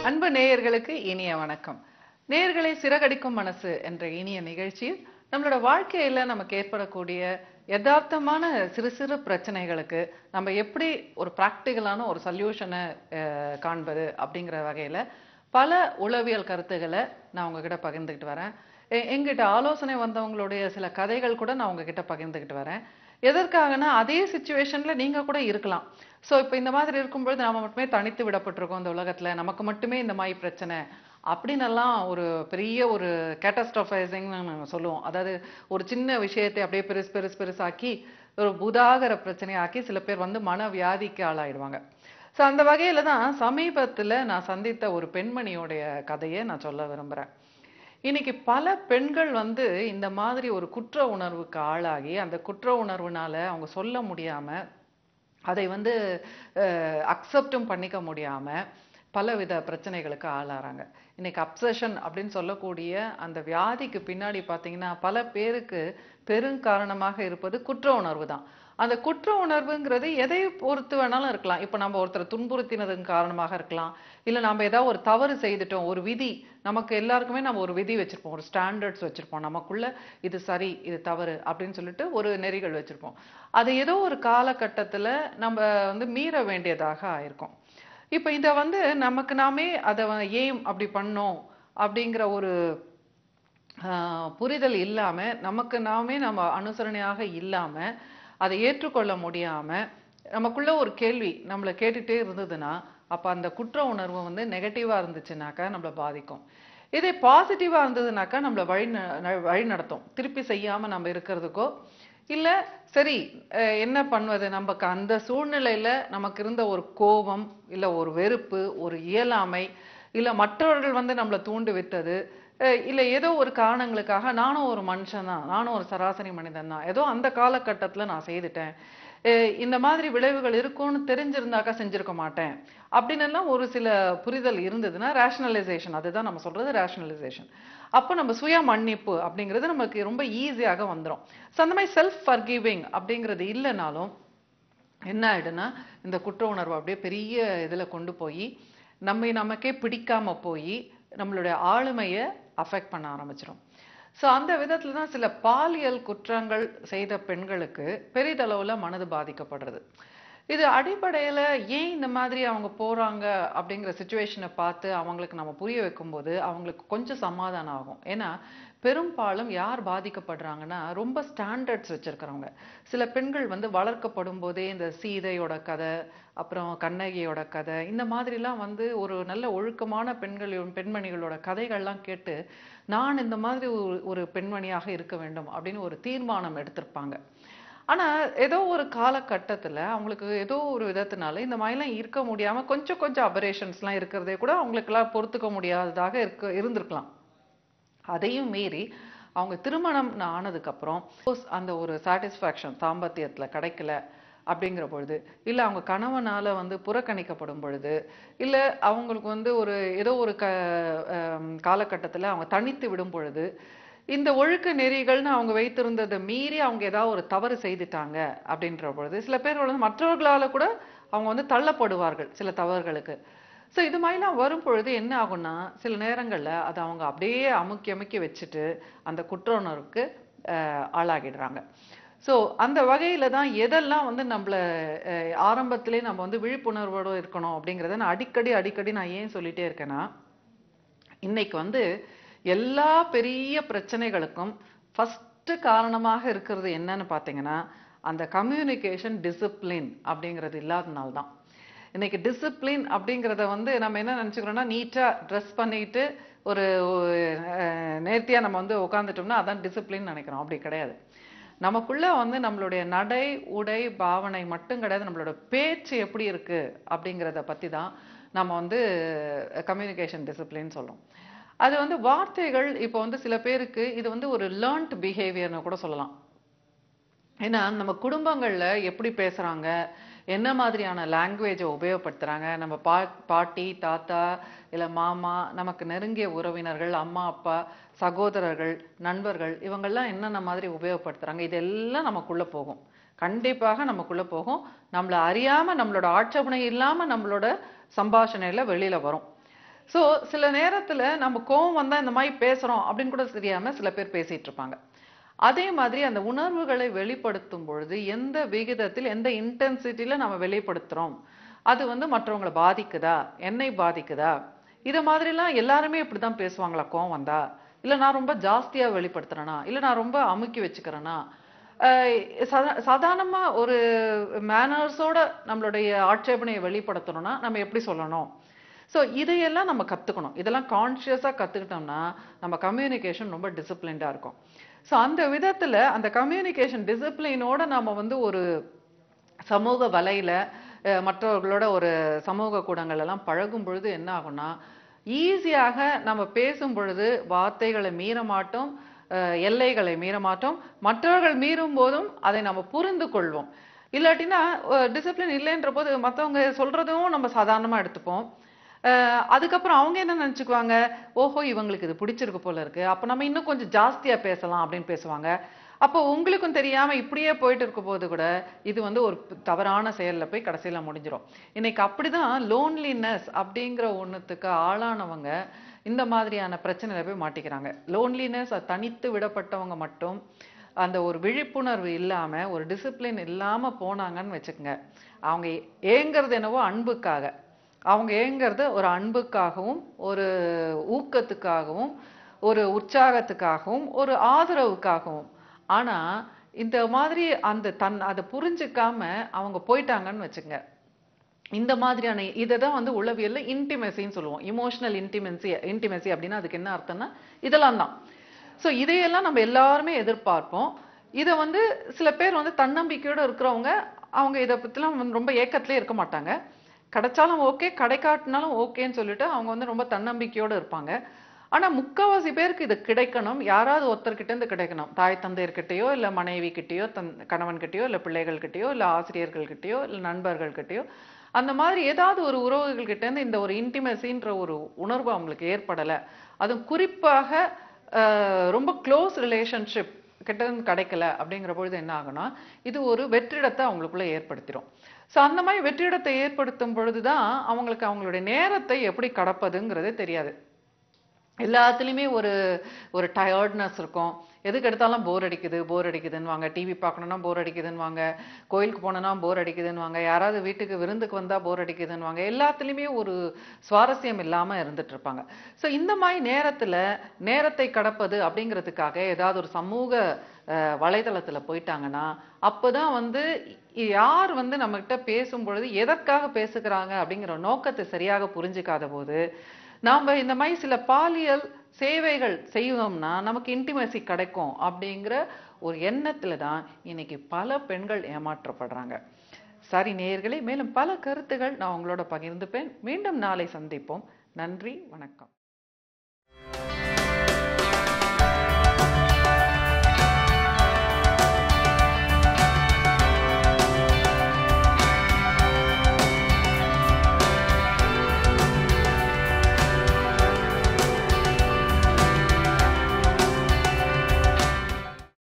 அன்பு நேயர்களுக்கு இனிய வணக்கம். நேயர்களை சிறகடிக்கும் மனசு என்ற இனிய நிகழ்ச்சியில் நம்மளோட வாழ்க்கையில நமக்கு ஏற்படக்கூடிய யதார்த்தமான சிறு சிறு பிரச்சனைகளுக்கு நம்ம எப்படி ஒரு பிராக்டிகலான ஒரு சொல்யூஷனை காண்பது அப்படிங்கிற வகையில பல உளவியல் கருத்துக்களை நான் உங்ககிட்ட பகிர்ந்துக்கிட்டு வரேன். எங்கிட்ட ஆலோசனை வந்தவங்களுடைய சில கதைகள் கூட நான் உங்ககிட்ட பகிர்ந்துக்கிட்டு வரேன். எதற்காகனா அதே சிச்சுவேஷன்ல நீங்க கூட இருக்கலாம். சோ இப்ப இந்த மாதிரி இருக்கும்பொழுது நாம மட்டுமே தனித்து விடப்பட்டிருக்கோம் இந்த உலகத்துல, நமக்கு மட்டுமே இந்த மாதிரி பிரச்சனை அப்படின்னெல்லாம் ஒரு பெரிய ஒரு கேட்டஸ்ட்ரோஃபைசிங்னு நாங்க சொல்லுவோம். அதாவது ஒரு சின்ன விஷயத்தை அப்படியே பெருசாக்கி ஒரு பூதாகர பிரச்சனையாக்கி சில பேர் வந்து மனவியாதிக்கு ஆளாயிடுவாங்க. சோ அந்த வகையில தான் சமீபத்துல நான் சந்தித்த ஒரு பெண்மணியோடைய கதையை நான் சொல்ல விரும்புறேன். இன்னைக்கு பல பெண்கள் வந்து இந்த மாதிரி ஒரு குற்ற உணர்வுக்கு ஆளாகி அந்த குற்ற உணர்வுனால அவங்க சொல்ல முடியாம அதை வந்து அக்செப்டும் பண்ணிக்க முடியாம பலவித பிரச்சனைகளுக்கு ஆளாறாங்க. இன்னைக்கு அப்சஷன் அப்படின்னு சொல்லக்கூடிய அந்த வியாதிக்கு பின்னாடி பாத்தீங்கன்னா பல பேருக்கு பெருங்காரணமாக இருப்பது குற்ற உணர்வு தான். அந்த குற்ற உணர்வுங்கிறது எதை பொறுத்து வேணாலும் இருக்கலாம். இப்ப நம்ம ஒருத்தர் துன்புறுத்தினதன் காரணமாக இருக்கலாம், இல்ல நம்ம ஏதாவது ஒரு தவறு செய்துட்டோம், ஒரு விதி, நமக்கு எல்லாருக்குமே நம்ம ஒரு விதி வச்சிருப்போம், ஒரு ஸ்டாண்டர்ட்ஸ் வச்சிருப்போம், நமக்குள்ள இது சரி இது தவறு அப்படின்னு சொல்லிட்டு ஒரு நெறிகள் வச்சிருப்போம். அது ஏதோ ஒரு காலகட்டத்துல நம்ம வந்து மீற வேண்டியதாக ஆயிருக்கும். இப்ப இத வந்து நமக்கு நாமே அதை ஏன் அப்படி பண்ணோம் அப்படிங்கிற ஒரு புரிதல் இல்லாம, நமக்கு நாமே நம்ம அனுசரணையாக இல்லாம, அதை ஏற்றுக்கொள்ள முடியாம, நமக்குள்ள ஒரு கேள்வி நம்மள கேட்டுட்டே இருந்ததுன்னா, அப்ப அந்த குற்ற உணர்வு வந்து நெகட்டிவா இருந்துச்சுனாக்கா நம்மள பாதிக்கும். இதே பாசிட்டிவா இருந்ததுனாக்கா நம்மள வழி நடத்தும். திருப்பி செய்யாம நம்ம இருக்கிறதுக்கோ, இல்ல சரி என்ன பண்ணுவது, நமக்கு அந்த சூழ்நிலையில நமக்கு இருந்த ஒரு கோபம், இல்ல ஒரு வெறுப்பு, ஒரு இயலாமை, இல்ல மற்றவர்கள் வந்து நம்மள தூண்டி விட்டது, இல்ல ஏதோ ஒரு காரணங்களுக்காக நானும் ஒரு மனுஷன் தான், நானும் ஒரு சராசரி மனிதன் தான், ஏதோ அந்த காலகட்டத்துல நான் செய்துட்டேன், இந்த மாதிரி விளைவுகள் இருக்கும்னு தெரிஞ்சிருந்தாக்கா செஞ்சிருக்க மாட்டேன் அப்படின்னு எல்லாம் ஒரு சில புரிதல் இருந்ததுன்னா ரேஷனலைசேஷன், அதுதான் நம்ம சொல்றது ரேஷனலைசேஷன். அப்போ நம்ம சுய மன்னிப்பு அப்படிங்கிறது நமக்கு ரொம்ப ஈஸியாக வந்துடும். ஸோ அந்த மாதிரி செல்ஃப் ஃபர்கிவிங் அப்படிங்கிறது இல்லைனாலும் என்ன ஆயிடுனா இந்த குற்ற உணர்வு அப்படியே பெரிய இதுல கொண்டு போய் நமக்கே பிடிக்காம போய் நம்மளுடைய ஆளுமையை அஃபெக்ட் பண்ண ஆரம்பிச்சிடும். ஸோ அந்த விதத்துல தான் சில பாலியல் குற்றங்கள் செய்த பெண்களுக்கு பெரிதளவுல மனது பாதிக்கப்படுறது. இது அடிப்படையில ஏன் இந்த மாதிரி அவங்க போறாங்க அப்படிங்கிற சிச்சுவேஷனை பார்த்து அவங்களுக்கு நம்ம புரிய வைக்கும்போது அவங்களுக்கு கொஞ்சம் சமாதானம் ஆகும். ஏன்னா பெரும்பாலும் யார் பாதிக்கப்படுறாங்கன்னா ரொம்ப ஸ்டாண்டர்ட்ஸ் வச்சிருக்கிறவங்க. சில பெண்கள் வந்து வளர்க்கப்படும் போதே இந்த சீதையோட கதை, அப்புறம் கண்ணகியோட கதை, இந்த மாதிரிலாம் வந்து ஒரு நல்ல ஒழுக்கமான பெண்மணிகளோட கதைகள்லாம் கேட்டு நான் இந்த மாதிரி ஒரு பெண்மணியாக இருக்க வேண்டும் அப்படின்னு ஒரு தீர்மானம் எடுத்திருப்பாங்க. ஆனா ஏதோ ஒரு காலகட்டத்துல அவங்களுக்கு ஏதோ ஒரு விதத்தினால இந்த மாதிரிலாம் இருக்க முடியாம கொஞ்சம் கொஞ்சம் அபரேஷன்ஸ்லாம் இருக்கிறதே கூட அவங்களுக்கெல்லாம் பொறுத்துக்க முடியாததாக இருந்திருக்கலாம். அதையும் மீறி அவங்க திருமணம் ஆனதுக்கு அப்புறம் அந்த ஒரு சாட்டிஸ்ஃபேக்ஷன் தாம்பத்தியத்துல கிடைக்கல அப்படிங்கிற பொழுது, இல்ல அவங்க கணவனால வந்து புறக்கணிக்கப்படும் பொழுது, இல்ல அவங்களுக்கு வந்து ஒரு ஏதோ ஒரு காலகட்டத்துல அவங்க தனித்து விடும் பொழுது, இந்த ஒழுக்க நெறிகள்னு அவங்க வைத்திருந்ததை மீறி அவங்க ஏதாவது ஒரு தவறு செய்துட்டாங்க அப்படின்ற பொழுது சில பேர் வந்து மற்றவர்களால கூட அவங்க வந்து தள்ளப்படுவார்கள் சில தவறுகளுக்கு. ஸோ இது மாதிரிலாம் வரும் பொழுது என்ன ஆகும்னா சில நேரங்கள்ல அதை அவங்க அப்படியே அமுக்கி அமுக்கி வச்சுட்டு அந்த குற்ற உணர்வுக்கு ஆளாகிடுறாங்க. ஸோ அந்த வகையில தான் எதெல்லாம் வந்து நம்மள ஆரம்பத்திலே நம்ம வந்து விழிப்புணர்வோடு இருக்கணும் அப்படிங்கிறத நான் அடிக்கடி நான் ஏன் சொல்லிட்டே இருக்கேன்னா, இன்னைக்கு வந்து எல்லா பெரிய பிரச்சனைகளுக்கும் ஃபர்ஸ்ட் காரணமாக இருக்கிறது என்னன்னு பார்த்தீங்கன்னா அந்த கம்யூனிகேஷன் டிசிப்ளின் அப்படிங்கிறது இல்லாதனால தான். இன்னைக்கு டிசிப்ளின் அப்படிங்கிறத வந்து நம்ம என்ன நினைச்சுக்கிறோம்னா நீட்டா ட்ரெஸ் பண்ணிட்டு ஒரு நேர்த்தியா நம்ம வந்து உட்காந்துட்டோம்னா அதான் டிசிப்ளின் நினைக்கிறோம். அப்படி கிடையாது. நமக்குள்ள வந்து நம்மளுடைய நடை உடை பாவனை மட்டும் கிடையாது, நம்மளோட பேச்சு எப்படி இருக்கு அப்படிங்கிறத பத்தி தான் நம்ம வந்து கம்யூனிகேஷன் டிசிப்ளின் சொல்றோம். அது வந்து வார்த்தைகள் இப்போ வந்து சில பேருக்கு இது வந்து ஒரு லேர்ன்ட் பிஹேவியர்னு கூட சொல்லலாம். ஏன்னா நம்ம குடும்பங்கள்ல எப்படி பேசுறாங்க, என்ன மாதிரியான லாங்குவேஜை உபயோகப்படுத்துறாங்க, நம்ம பாட்டி தாத்தா இல்ல மாமா, நமக்கு நெருங்கிய உறவினர்கள், அம்மா அப்பா, சகோதரர்கள், நண்பர்கள், இவங்கெல்லாம் என்னென்ன மாதிரி உபயோகப்படுத்துறாங்க, இதெல்லாம் நமக்குள்ள போகும். கண்டிப்பாக நமக்குள்ள போகும். நம்மள அறியாம நம்மளோட ஆட்சேபனை இல்லாம நம்மளோட சம்பாஷணையில வெளியில வரும். ஸோ சில நேரத்துல நம்ம கோவம் வந்தா இந்த மாதிரி பேசுறோம் அப்படின்னு கூட தெரியாம சில பேர் பேசிட்டு இருப்பாங்க. அதே மாதிரி அந்த உணர்வுகளை வெளிப்படுத்தும் பொழுது எந்த விகிதத்தில் எந்த இன்டென்சிட்டியில நம்ம வெளிப்படுத்துறோம், அது வந்து மற்றவங்களை பாதிக்குதா, என்னை பாதிக்குதா, இத மாதிரிலாம் எல்லாருமே இப்படிதான் பேசுவாங்களா கோவம் வந்தா, இல்ல நான் ரொம்ப ஜாஸ்தியா வெளிப்படுத்துறேனா, இல்ல நான் ரொம்ப அமுக்கி வச்சுக்கிறேனா, சாதாரணமா ஒரு மேனர்ஸோட நம்மளுடைய ஆட்சேபனையை வெளிப்படுத்தணும்னா நம்ம எப்படி சொல்லணும். ஸோ இதையெல்லாம் நம்ம கத்துக்கணும். இதெல்லாம் கான்ஷியஸா கத்துக்கிட்டோம்னா நம்ம கம்யூனிகேஷன் ரொம்ப டிசிப்ளின்டா இருக்கும். ஸோ அந்த விதத்துல அந்த கம்யூனிகேஷன் டிசிப்ளினோட நாம வந்து ஒரு சமூக வலையில மற்றவர்களோட ஒரு சமூக கூடங்கள் எல்லாம் பழகும் பொழுது என்ன ஆகும்னா, ஈஸியாக நம்ம பேசும் பொழுது வார்த்தைகளை மீற மாட்டோம், எல்லைகளை மீற மாட்டோம், மற்றவர்கள் மீறும் போதும் அதை நம்ம புரிந்து கொள்வோம். இல்லாட்டினா டிசிப்ளின் இல்லைன்ற போது மற்றவங்க சொல்றதும் நம்ம சாதாரணமா எடுத்துப்போம். அதுக்கப்புறம் அவங்க என்ன நினைச்சுக்குவாங்க, ஓஹோ இவங்களுக்கு இது பிடிச்சிருக்கு போல இருக்கு, அப்ப நம்ம இன்னும் கொஞ்சம் ஜாஸ்தியா பேசலாம் அப்படின்னு பேசுவாங்க. அப்போ உங்களுக்கும் தெரியாம இப்படியே போயிட்டு இருக்கும் போது கூட இது வந்து ஒரு தவறான செயல்ல போய் கடைசியில முடிஞ்சிடும். இன்னைக்கு அப்படிதான் லோன்லினஸ் அப்படிங்கிற ஒண்ணுத்துக்கு ஆளானவங்க இந்த மாதிரியான பிரச்சனையில போய் மாட்டிக்கிறாங்க. லோன்லினஸ் தனித்து விடப்பட்டவங்க மட்டும் அந்த ஒரு விழிப்புணர்வு இல்லாம ஒரு டிசிப்ளின் இல்லாம போனாங்கன்னு வச்சுக்கோங்க, அவங்க ஏங்குறது என்னவோ அன்புக்காக, அவங்க ஏங்குறது ஒரு அன்புக்காகவும் ஒரு ஊக்கத்துக்காகவும் ஒரு உற்சாகத்துக்காகவும் ஒரு ஆதரவுக்காகவும். ஆனா இந்த மாதிரி அந்த அதை புரிஞ்சுக்காம அவங்க போயிட்டாங்கன்னு வச்சுங்க, இந்த மாதிரியான இததான் வந்து உளவியல்ல இன்டிமெசின்னு சொல்லுவோம். இமோஷனல் இன்டிமெசி அப்படின்னா அதுக்கு என்ன அர்த்தம்னா இதெல்லாம் தான். ஸோ இதையெல்லாம் நம்ம எல்லாருமே எதிர்பார்ப்போம். இதை வந்து சில பேர் வந்து தன்னம்பிக்கையோட இருக்கிறவங்க அவங்க இதை பத்திலாம் ரொம்ப ஏக்கத்திலே இருக்க மாட்டாங்க. கிடைச்சாலும் ஓகே, கிடைக்காட்டினாலும் ஓகேன்னு சொல்லிட்டு அவங்க வந்து ரொம்ப தன்னம்பிக்கையோட இருப்பாங்க. ஆனா முக்காவாசி பேருக்கு இது கிடைக்கணும், யாராவது ஒருத்தர்கிட்ட இருந்து கிடைக்கணும். தாய் தந்தையர்கிட்டயோ இல்ல மனைவி கிட்டயோ கணவன் கிட்டயோ இல்ல பிள்ளைகள் கிட்டயோ இல்ல ஆசிரியர்கள் கிட்டயோ இல்ல நண்பர்கள் கிட்டயோ அந்த மாதிரி ஏதாவது ஒரு உறவுகள் கிட்ட இருந்து இந்த ஒரு இன்டிமெசின்ற ஒரு உணர்வு அவங்களுக்கு ஏற்படல. அதுவும் குறிப்பாக ரொம்ப க்ளோஸ் ரிலேஷன்ஷிப் கிட்ட இருந்து கிடைக்கல அப்படிங்கிற பொழுது என்ன ஆகும்னா இது ஒரு வெற்றிடத்தை அவங்களுக்குள்ள ஏற்படுத்திடும். ஸோ அந்த மாதிரி வெற்றிடத்தை ஏற்படுத்தும் பொழுதுதான் அவங்களுக்கு அவங்களுடைய நேரத்தை எப்படி கடப்பதுங்கிறதே தெரியாது. எல்லாத்துலயுமே ஒரு ஒரு டயர்ட்னஸ் இருக்கும். எதுக்கு எடுத்தாலும் போர் அடிக்குது போர் அடிக்குதுன்னுவாங்க, டிவி பார்க்கணும்னா போர் அடிக்குதுன்னுவாங்க, கோயிலுக்கு போனோம்னா போர் அடிக்குதுன்னுவாங்க, யாராவது வீட்டுக்கு விருந்துக்கு வந்தா போர் அடிக்குதுன்னுவாங்க. எல்லாத்துலயுமே ஒரு சுவாரஸ்யம் இல்லாம இருந்துட்டு இருப்பாங்க. ஸோ இந்த மாதிரி நேரத்துல நேரத்தை கடப்பது அப்படிங்கிறதுக்காக ஏதாவது ஒரு சமூக வலைதளத்துல போயிட்டாங்கன்னா அப்பதான் வந்து யார் வந்து நம்ம கிட்ட பேசும் பொழுது எதற்காக பேசுகிறாங்க அப்படிங்கிற நோக்கத்தை சரியாக புரிஞ்சுக்காத போது நாம இந்த மாதிரி சில பாலியல் சேவைகள் செய்வோம்னா நமக்கு இன்டிமெசி கிடைக்கும் அப்படிங்கிற ஒரு எண்ணத்துல தான் இன்னைக்கு பல பெண்கள் ஏமாற்றப்படுறாங்க. சரி நேயர்களே, மேலும் பல கருத்துகள் நான் உங்களோட பகிர்ந்துப்பேன். மீண்டும் நாளை சந்திப்போம். நன்றி, வணக்கம்.